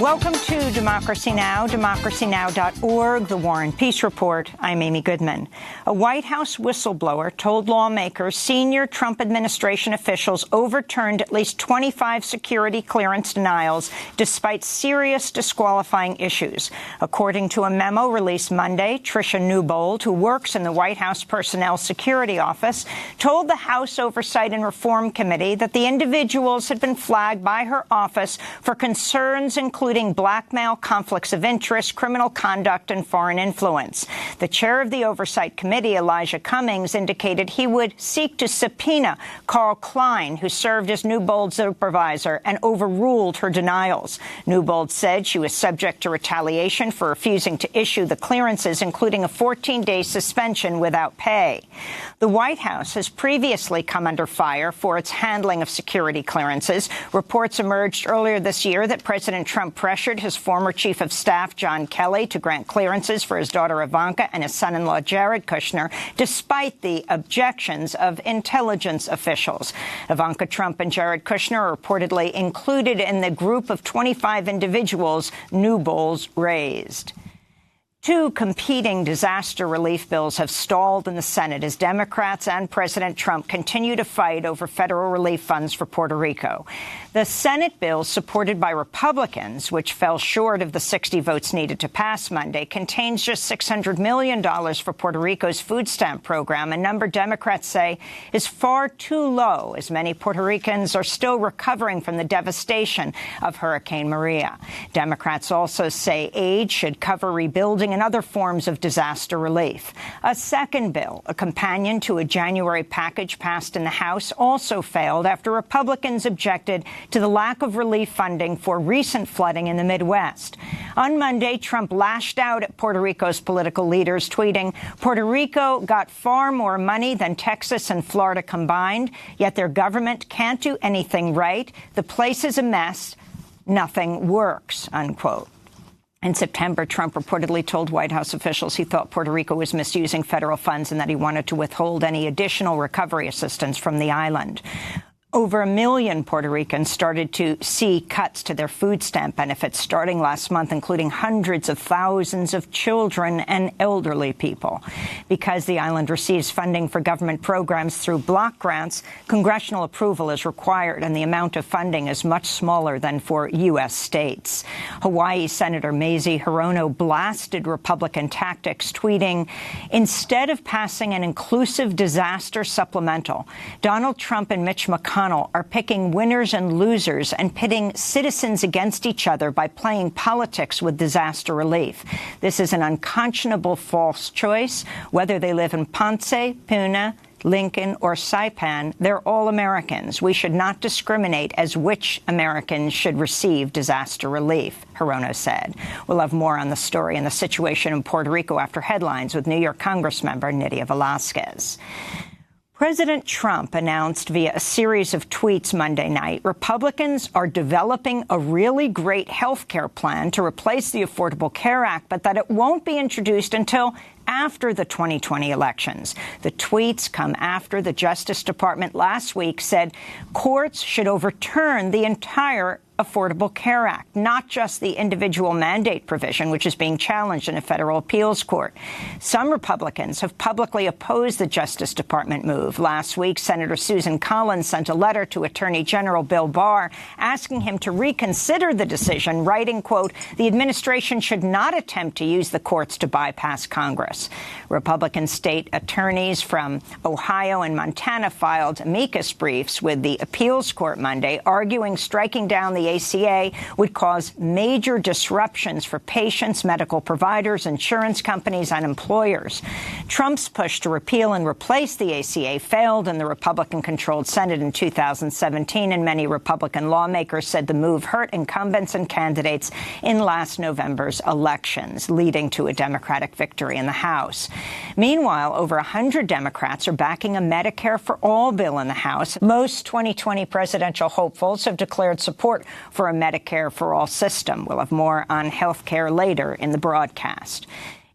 Welcome to Democracy Now!, democracynow.org, The War and Peace Report. I'm Amy Goodman. A White House whistleblower told lawmakers senior Trump administration officials overturned at least 25 security clearance denials despite serious disqualifying issues. According to a memo released Monday, Tricia Newbold, who works in the White House Personnel Security Office, told the House Oversight and Reform Committee that the individuals had been flagged by her office for concerns including blackmail, conflicts of interest, criminal conduct, and foreign influence. The chair of the Oversight Committee, Elijah Cummings, indicated he would seek to subpoena Carl Klein, who served as Newbold's supervisor, and overruled her denials. Newbold said she was subject to retaliation for refusing to issue the clearances, including a 14-day suspension without pay. The White House has previously come under fire for its handling of security clearances. Reports emerged earlier this year that President Trump pressured his former chief of staff, John Kelly, to grant clearances for his daughter Ivanka and his son-in-law, Jared Kushner, despite the objections of intelligence officials. Ivanka Trump and Jared Kushner are reportedly included in the group of 25 individuals Newbold raised. Two competing disaster relief bills have stalled in the Senate as Democrats and President Trump continue to fight over federal relief funds for Puerto Rico. The Senate bill, supported by Republicans, which fell short of the 60 votes needed to pass Monday, contains just $600 million for Puerto Rico's food stamp program, a number Democrats say is far too low, as many Puerto Ricans are still recovering from the devastation of Hurricane Maria. Democrats also say aid should cover rebuilding and other forms of disaster relief. A second bill, a companion to a January package passed in the House, also failed after Republicans objected to the lack of relief funding for recent flooding in the Midwest. On Monday, Trump lashed out at Puerto Rico's political leaders, tweeting, "Puerto Rico got far more money than Texas and Florida combined, yet their government can't do anything right. The place is a mess. Nothing works," unquote. In September, Trump reportedly told White House officials he thought Puerto Rico was misusing federal funds and that he wanted to withhold any additional recovery assistance from the island. Over 1 million Puerto Ricans started to see cuts to their food stamp benefits starting last month, including hundreds of thousands of children and elderly people. Because the island receives funding for government programs through block grants, congressional approval is required, and the amount of funding is much smaller than for U.S. states. Hawaii Senator Mazie Hirono blasted Republican tactics, tweeting, "Instead of passing an inclusive disaster supplemental, Donald Trump and Mitch McConnell are picking winners and losers and pitting citizens against each other by playing politics with disaster relief. This is an unconscionable false choice. Whether they live in Ponce, Puna, Lincoln, or Saipan, they're all Americans. We should not discriminate as which Americans should receive disaster relief," Hirono said. We'll have more on the story and the situation in Puerto Rico after headlines with New York Congressmember Nydia Velázquez. President Trump announced via a series of tweets Monday night, Republicans are developing a really great health care plan to replace the Affordable Care Act, but that it won't be introduced until after the 2020 elections. The tweets come after the Justice Department last week said courts should overturn the entire Affordable Care Act, not just the individual mandate provision, which is being challenged in a federal appeals court. Some Republicans have publicly opposed the Justice Department move. Last week, Senator Susan Collins sent a letter to Attorney General Bill Barr asking him to reconsider the decision, writing, quote, "The administration should not attempt to use the courts to bypass Congress." Republican state attorneys from Ohio and Montana filed amicus briefs with the appeals court Monday, arguing striking down the ACA would cause major disruptions for patients, medical providers, insurance companies, and employers. Trump's push to repeal and replace the ACA failed in the Republican-controlled Senate in 2017, and many Republican lawmakers said the move hurt incumbents and candidates in last November's elections, leading to a Democratic victory in the House. Meanwhile, over 100 Democrats are backing a Medicare for All bill in the House. Most 2020 presidential hopefuls have declared support for a Medicare for All system. We'll have more on health care later in the broadcast.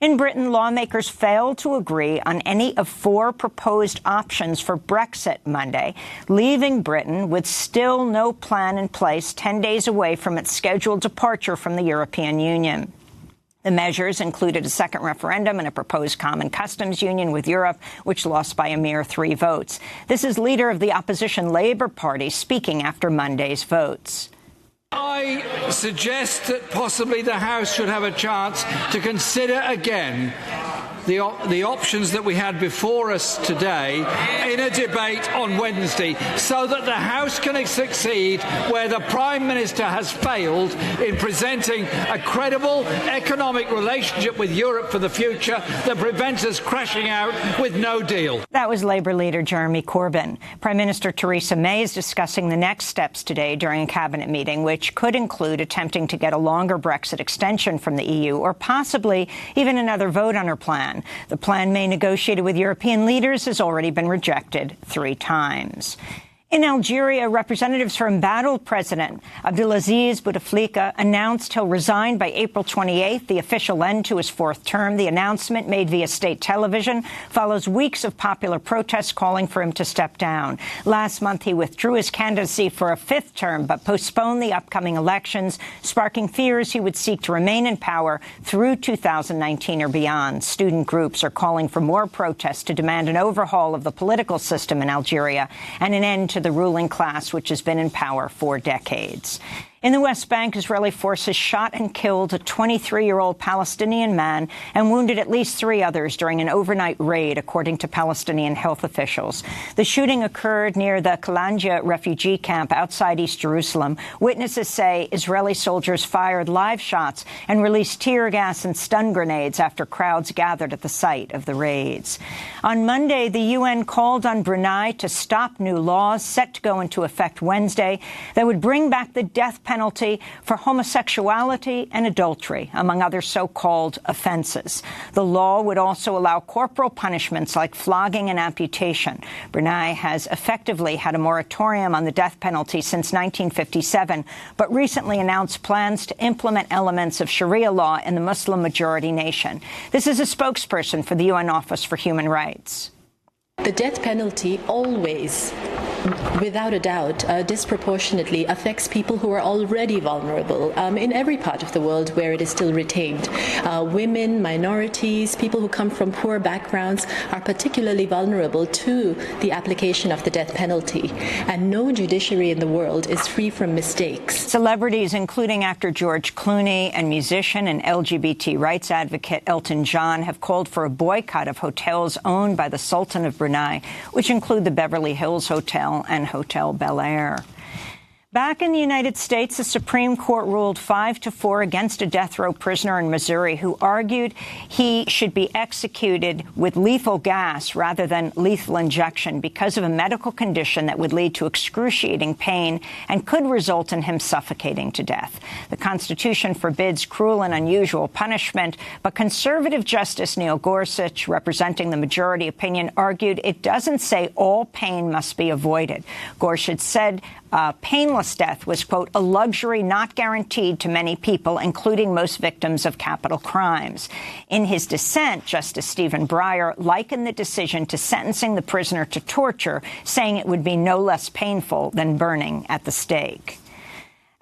In Britain, lawmakers failed to agree on any of 4 proposed options for Brexit Monday, leaving Britain with still no plan in place 10 days away from its scheduled departure from the European Union. The measures included a second referendum and a proposed common customs union with Europe, which lost by a mere 3 votes. This is leader of the opposition Labour Party speaking after Monday's votes. I suggest that possibly the House should have a chance to consider again the options that we had before us today in a debate on Wednesday, so that the House can succeed where the Prime Minister has failed in presenting a credible economic relationship with Europe for the future that prevents us crashing out with no deal. That was Labour leader Jeremy Corbyn. Prime Minister Theresa May is discussing the next steps today during a cabinet meeting, which could include attempting to get a longer Brexit extension from the EU or possibly even another vote on her plan. The plan May negotiated with European leaders has already been rejected 3 times. In Algeria, representatives for embattled President Abdelaziz Bouteflika announced he'll resign by April 28th, the official end to his 4th term. The announcement, made via state television, follows weeks of popular protests calling for him to step down. Last month, he withdrew his candidacy for a 5th term, but postponed the upcoming elections, sparking fears he would seek to remain in power through 2019 or beyond. Student groups are calling for more protests to demand an overhaul of the political system in Algeria and an end to the ruling class, which has been in power for decades. In the West Bank, Israeli forces shot and killed a 23-year-old Palestinian man and wounded at least 3 others during an overnight raid, according to Palestinian health officials. The shooting occurred near the Kalanja refugee camp outside East Jerusalem. Witnesses say Israeli soldiers fired live shots and released tear gas and stun grenades after crowds gathered at the site of the raids. On Monday, the UN called on Brunei to stop new laws set to go into effect Wednesday that would bring back the death penalty for homosexuality and adultery, among other so-called offenses. The law would also allow corporal punishments like flogging and amputation. Brunei has effectively had a moratorium on the death penalty since 1957, but recently announced plans to implement elements of Sharia law in the Muslim-majority nation. This is a spokesperson for the UN Office for Human Rights. The death penalty always, without a doubt, disproportionately affects people who are already vulnerable in every part of the world where it is still retained. Women, minorities, people who come from poor backgrounds are particularly vulnerable to the application of the death penalty. And no judiciary in the world is free from mistakes. Celebrities, including actor George Clooney and musician and LGBT rights advocate Elton John, have called for a boycott of hotels owned by the Sultan of Brunei, which include the Beverly Hills Hotel and Hotel Bel Air. Back in the United States, the Supreme Court ruled 5-4 against a death row prisoner in Missouri who argued he should be executed with lethal gas rather than lethal injection because of a medical condition that would lead to excruciating pain and could result in him suffocating to death. The Constitution forbids cruel and unusual punishment, but conservative Justice Neil Gorsuch, representing the majority opinion, argued it doesn't say all pain must be avoided. Gorsuch said painless death was, quote, a luxury not guaranteed to many people, including most victims of capital crimes. In his dissent, Justice Stephen Breyer likened the decision to sentencing the prisoner to torture, saying it would be no less painful than burning at the stake.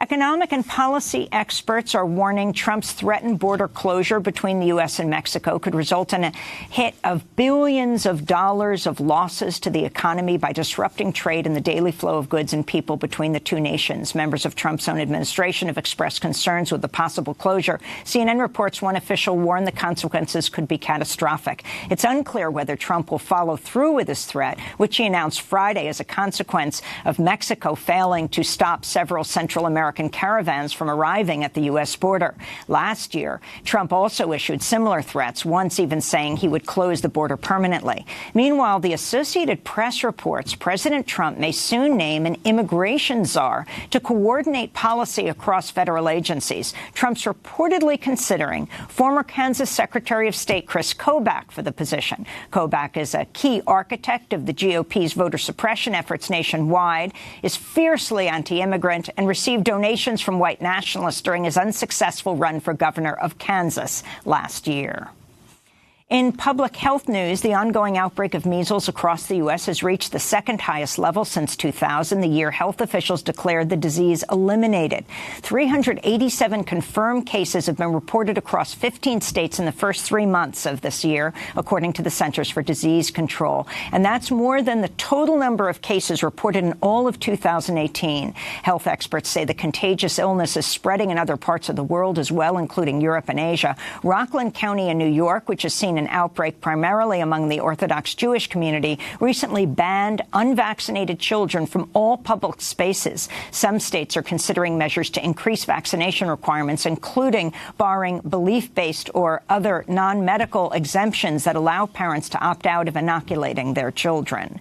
Economic and policy experts are warning Trump's threatened border closure between the U.S. and Mexico could result in a hit of billions of dollars of losses to the economy by disrupting trade and the daily flow of goods and people between the 2 nations. Members of Trump's own administration have expressed concerns with the possible closure. CNN reports one official warned the consequences could be catastrophic. It's unclear whether Trump will follow through with his threat, which he announced Friday as a consequence of Mexico failing to stop several Central American caravans from arriving at the U.S. border. Last year, Trump also issued similar threats, once even saying he would close the border permanently. Meanwhile, the Associated Press reports President Trump may soon name an immigration czar to coordinate policy across federal agencies. Trump's reportedly considering former Kansas Secretary of State Chris Kobach for the position. Kobach is a key architect of the GOP's voter suppression efforts nationwide, is fiercely anti-immigrant, and received donations from white nationalists during his unsuccessful run for governor of Kansas last year. In public health news, the ongoing outbreak of measles across the U.S. has reached the second highest level since 2000, the year health officials declared the disease eliminated. 387 confirmed cases have been reported across 15 states in the first 3 months of this year, according to the Centers for Disease Control. And that's more than the total number of cases reported in all of 2018. Health experts say the contagious illness is spreading in other parts of the world as well, including Europe and Asia. Rockland County in New York, which has seen an outbreak primarily among the Orthodox Jewish community, recently banned unvaccinated children from all public spaces. Some states are considering measures to increase vaccination requirements, including barring belief-based or other non-medical exemptions that allow parents to opt out of inoculating their children.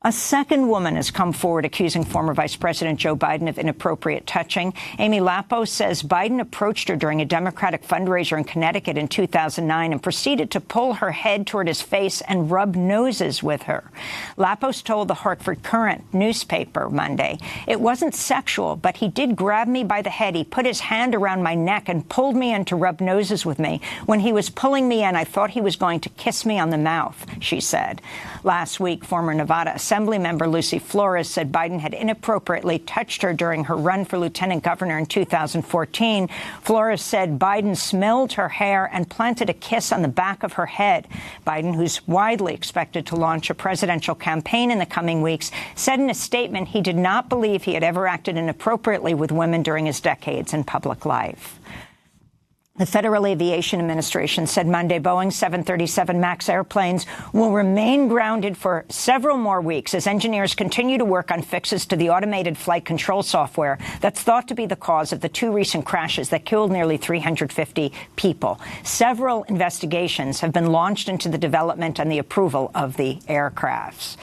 A second woman has come forward accusing former Vice President Joe Biden of inappropriate touching. Amy Lapos says Biden approached her during a Democratic fundraiser in Connecticut in 2009 and proceeded to pull her head toward his face and rub noses with her. Lapos told the Hartford Courant newspaper Monday, "It wasn't sexual, but he did grab me by the head. He put his hand around my neck and pulled me in to rub noses with me. When he was pulling me in, I thought he was going to kiss me on the mouth," she said. Last week, former Nevada Assemblymember Lucy Flores said Biden had inappropriately touched her during her run for lieutenant governor in 2014. Flores said Biden smelled her hair and planted a kiss on the back of her head. Biden, who's widely expected to launch a presidential campaign in the coming weeks, said in a statement he did not believe he had ever acted inappropriately with women during his decades in public life. The Federal Aviation Administration said Monday Boeing 737 MAX airplanes will remain grounded for several more weeks as engineers continue to work on fixes to the automated flight control software that's thought to be the cause of the 2 recent crashes that killed nearly 350 people. Several investigations have been launched into the development and the approval of the aircrafts.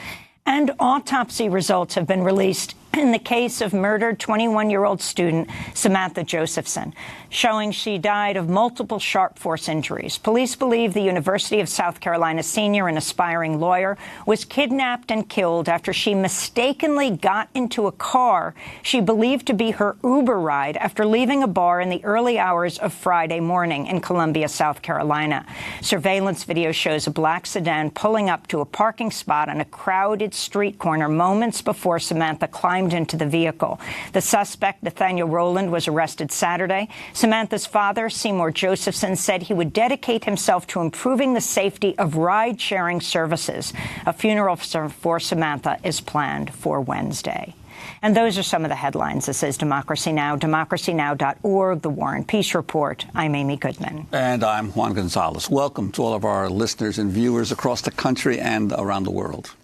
And autopsy results have been released in the case of murdered 21-year-old student Samantha Josephson, showing she died of multiple sharp force injuries. Police believe the University of South Carolina senior and aspiring lawyer was kidnapped and killed after she mistakenly got into a car she believed to be her Uber ride after leaving a bar in the early hours of Friday morning in Columbia, South Carolina. Surveillance video shows a black sedan pulling up to a parking spot on a crowded street corner moments before Samantha climbed into the vehicle. The suspect, Nathaniel Rowland, was arrested Saturday. Samantha's father, Seymour Josephson, said he would dedicate himself to improving the safety of ride-sharing services. A funeral for Samantha is planned for Wednesday. And those are some of the headlines. This is Democracy Now!, democracynow.org, The War and Peace Report. I'm Amy Goodman. And I'm Juan Gonzalez. Welcome to all of our listeners and viewers across the country and around the world.